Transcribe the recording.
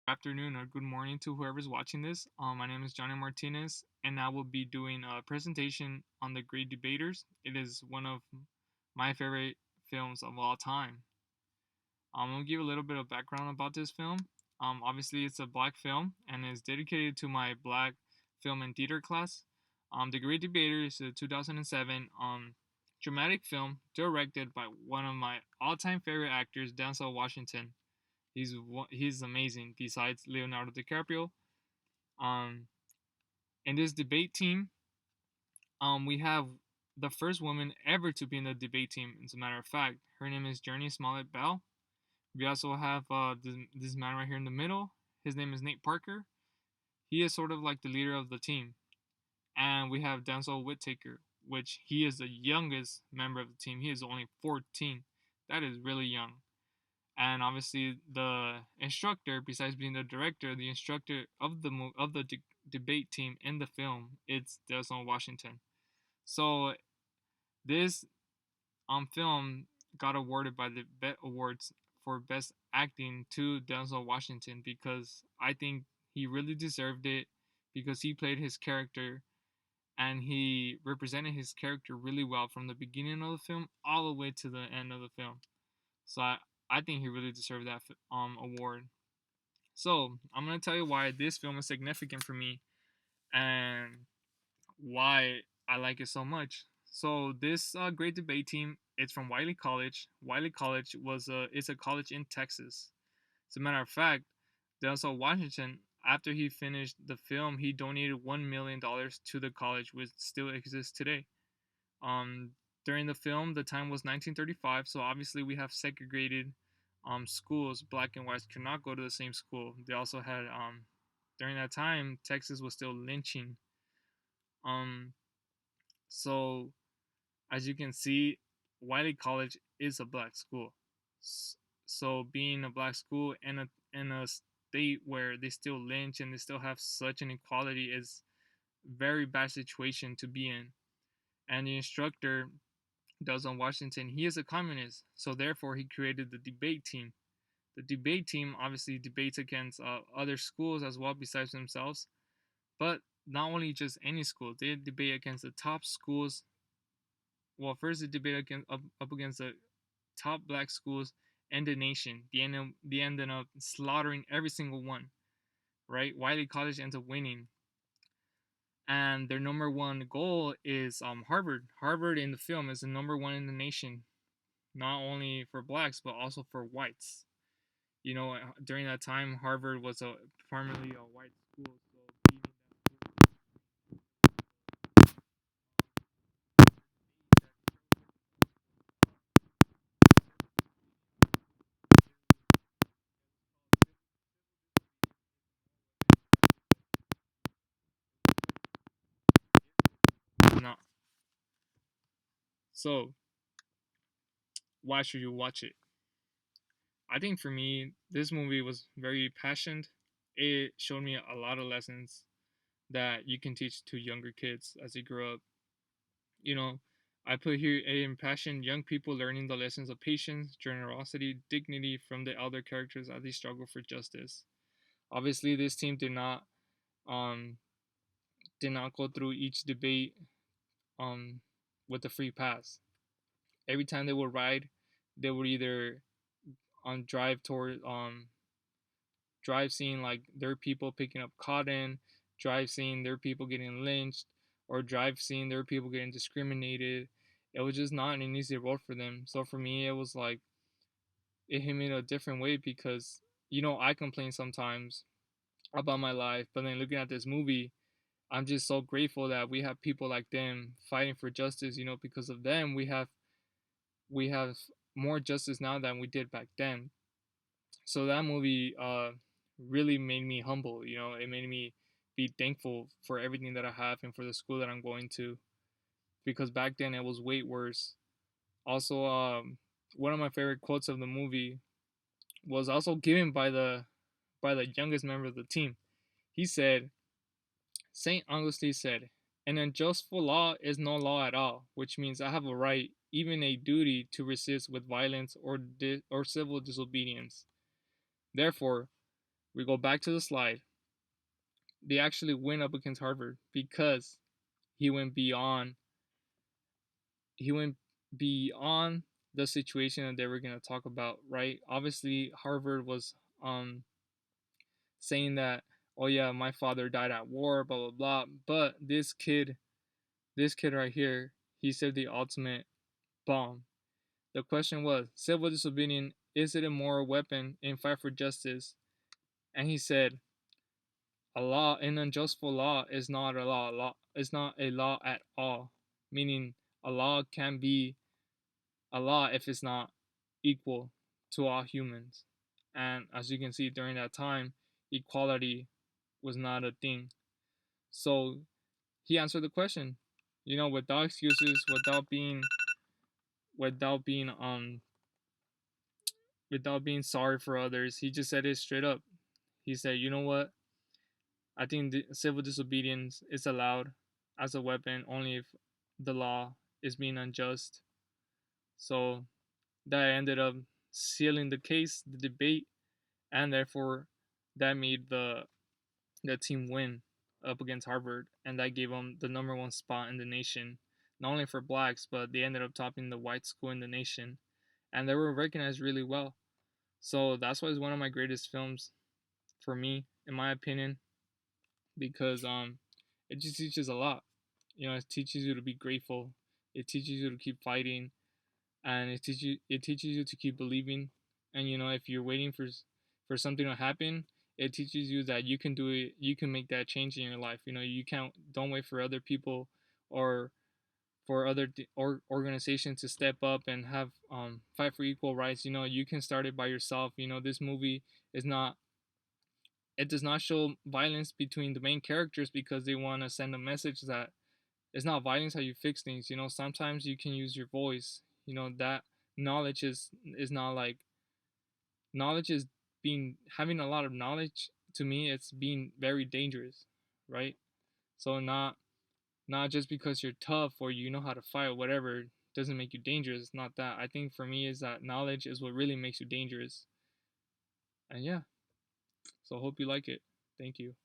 afternoon, or good morning to whoever's watching this. My name is Jonny Martinez, and I will be doing a presentation on The Great Debaters. It is one of my favorite films of all time. I'm gonna give a little bit of background about this film. Obviously, it's a black film and is dedicated to my black film and theater class. The Great Debaters is a 2007 dramatic film directed by one of my all-time favorite actors, Denzel Washington. He's amazing. Besides Leonardo DiCaprio, um, in this debate team, we have the first woman ever to be in the debate team. As a matter of fact, her name is Journey Smollett Bell. We also have this man right here in the middle. His name is Nate Parker. He is sort of like the leader of the team. And we have Denzel Whittaker, which he is the youngest member of the team. He is only 14. That is really young. And obviously the instructor, besides being the director, the instructor of the debate team in the film, it's Denzel Washington. So this film got awarded by the Bet Awards for best acting to Denzel Washington because I think he really deserved it because he played his character and he represented his character really well from the beginning of the film all the way to the end of the film. So I think he really deserved that award. So I'm gonna tell you why this film is significant for me and why I like it so much. So this great debate team, it's from Wiley College. Wiley College it's a college in Texas. As a matter of fact, Denzel Washington, after he finished the film, he donated $1 million to the college, which still exists today. Um, During the film, the time was 1935, so obviously we have segregated schools. Black and whites could not go to the same school. They also had during that time, Texas was still lynching. Um, so as you can see, Wiley College is a black school. So being a black school in a state where they still lynch and they still have such an equality is very bad situation to be in. And the instructor Delson Washington, he is a communist, so therefore he created the debate team. The debate team obviously debates against other schools as well besides themselves, but not only just any school, they debate against the top schools. Well, first they debate up against the top black schools in the nation. They ended up slaughtering every single one, right? Wiley College ends up winning, and their number one goal is Harvard. Harvard in the film is the number one in the nation, not only for blacks but also for whites. During that time, Harvard was a primarily a white school, so beating them not. So why should you watch it? I think for me, this movie was very passionate. It showed me a lot of lessons that you can teach to younger kids as they grow up. You know, I put here a impassioned young people learning the lessons of patience, generosity, dignity from the elder characters as they struggle for justice. Obviously, this team um did not go through each debate um with a free pass. Every time they would ride, they would either drive toward drive seeing like their people picking up cotton, drive seeing their people getting lynched, or drive seeing their people getting discriminated. It was just not an easy road for them. So for me, it was like it hit me in a different way because I complain sometimes about my life, but then looking at this movie, I'm just so grateful that we have people like them fighting for justice. Because of them, we have more justice now than we did back then. So that movie really made me humble. It made me be thankful for everything that I have and for the school that I'm going to, because back then it was way worse. Also, one of my favorite quotes of the movie was also given by the youngest member of the team. He said, Saint Augustine said, "An unjustful law is no law at all, which means I have a right, even a duty, to resist with violence or civil disobedience. Therefore, We go back to the slide. They actually went up against Harvard because he went beyond he went beyond the situation that they were going to talk about, right? Obviously, Harvard was saying that, oh yeah, my father died at war, blah blah blah. But this kid right here, he said the ultimate bomb. The question was, civil disobedience, is it a moral weapon in fight for justice? And he said, a law, an unjustful law is not a law. Law is not a law at all. Meaning, a law can be a law if it's not equal to all humans. And as you can see, during that time, equality was not a thing. So he answered the question, without excuses, without being without being sorry for others. He just said it straight up. He said, you know what? I think civil disobedience is allowed as a weapon only if the law is being unjust. So that ended up sealing the case, the debate, and therefore that made the team win up against Harvard, and that gave them the number one spot in the nation, not only for blacks, but they ended up topping the white school in the nation, and they were recognized really well. So that's why it's one of my greatest films for me, in my opinion, because it just teaches a lot. It teaches you to be grateful. It teaches you to keep fighting, and it teaches you to keep believing. And if you're waiting for something to happen, it teaches you that you can do it. You can make that change in your life. You can't don't wait for other people or for other organizations to step up and have fight for equal rights. You can start it by yourself. This movie is not it does not show violence between the main characters because they want to send a message that it's not violence how you fix things. Sometimes you can use your voice. That knowledge is not like knowledge is being having a lot of knowledge. To me, it's being very dangerous, right? So not just because you're tough or you know how to fight or whatever doesn't make you dangerous. It's not that. I think for me is that knowledge is what really makes you dangerous. And yeah, so I hope you like it. Thank you.